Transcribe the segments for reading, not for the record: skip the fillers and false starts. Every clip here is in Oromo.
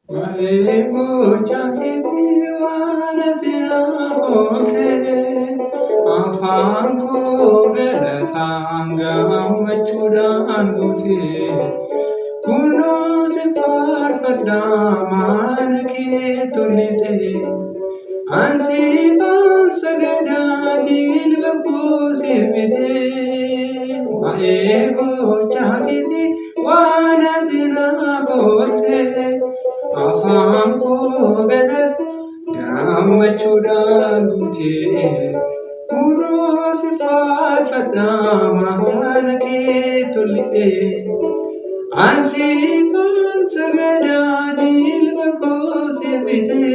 Ego chakiti wanatina bonse afanko galatanga machudan gute kuno sifar fadaman ke tulite ansi ban sagada dil bako sibite ego chakiti wanatina bonse afanko galat gamachudan gute kuno sifar fadaman ke tulite ansi ban sagada dil bako sibite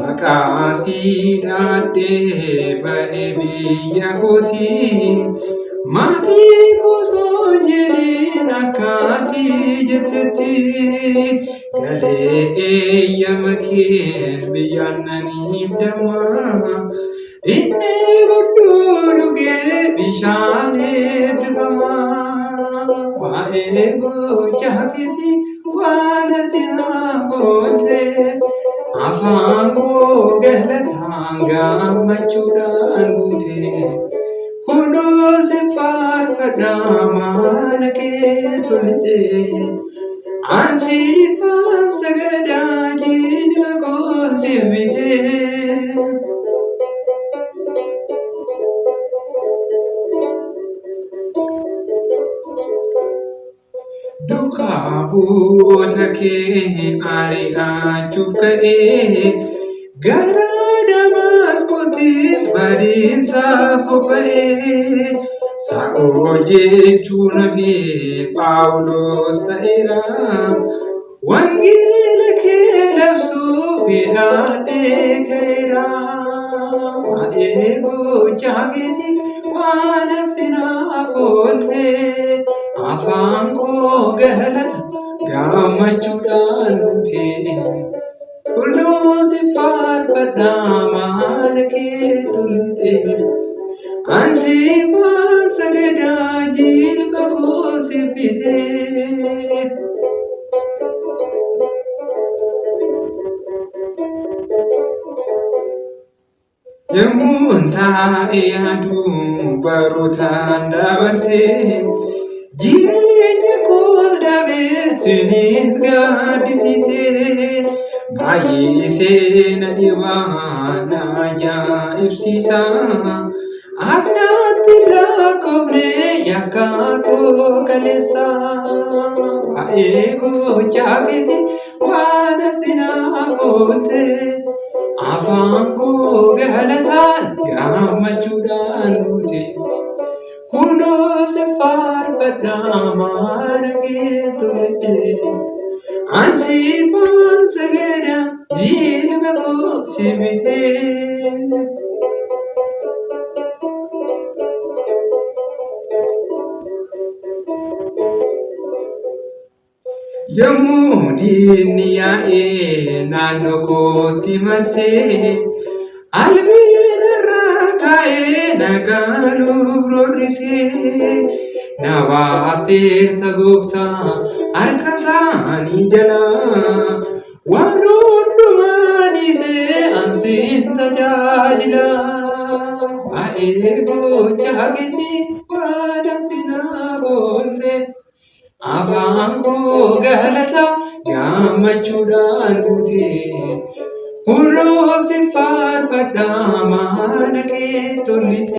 makasi dade bae biyya kooti mati kosonjeri nakati jeteti gale yamakin biyanani dama inne budduruge bishane dama wae go chakiti wana sina bose afanko galatanga machudan gute kuno sifar fadaman ke tulite ansi pan sagada jin bako sibite duka buota ke ari'achuuf ka'e gara Damaasqootis badiinsaaf bobba'e Saa'ol jechuun hafe Phaawulos ta'eera wangeela kee labsuuf hidhaadhee ka'eera waa'ee gochaa keetii waan ati naaf ooltee afanko galata gamachudan gute kuno sifar fadaman ke tulite ansi ban sagada jil bako sibite yemmun taa'e yaadu baroota dabarse jireenya koos dhabe sinis gaaddisiise baay'isee na dhibaa na ajaa'ibsiisa asnaatti lakkoofne yakka koo kaleessa waa'ee gochaa keetii waan ati naaf oolte afaan koo galataan gammachuudhaan guute kuno sifar fadaman ke tulite ansi ban sagada jil bako sibite yemmuu diinni yaa'ee naannoo kootti marsee albiirraa kaa'ee nagaaluuf roorrisee na baasteerta gooftaa harka isaanii jalaa waan hundumaa dhiisee ansiin tajaajila waa'ee gochaa keetii waan ati naaf oolte afanko galata gammachuudhaan guute kuno sifar fadaman ke tulite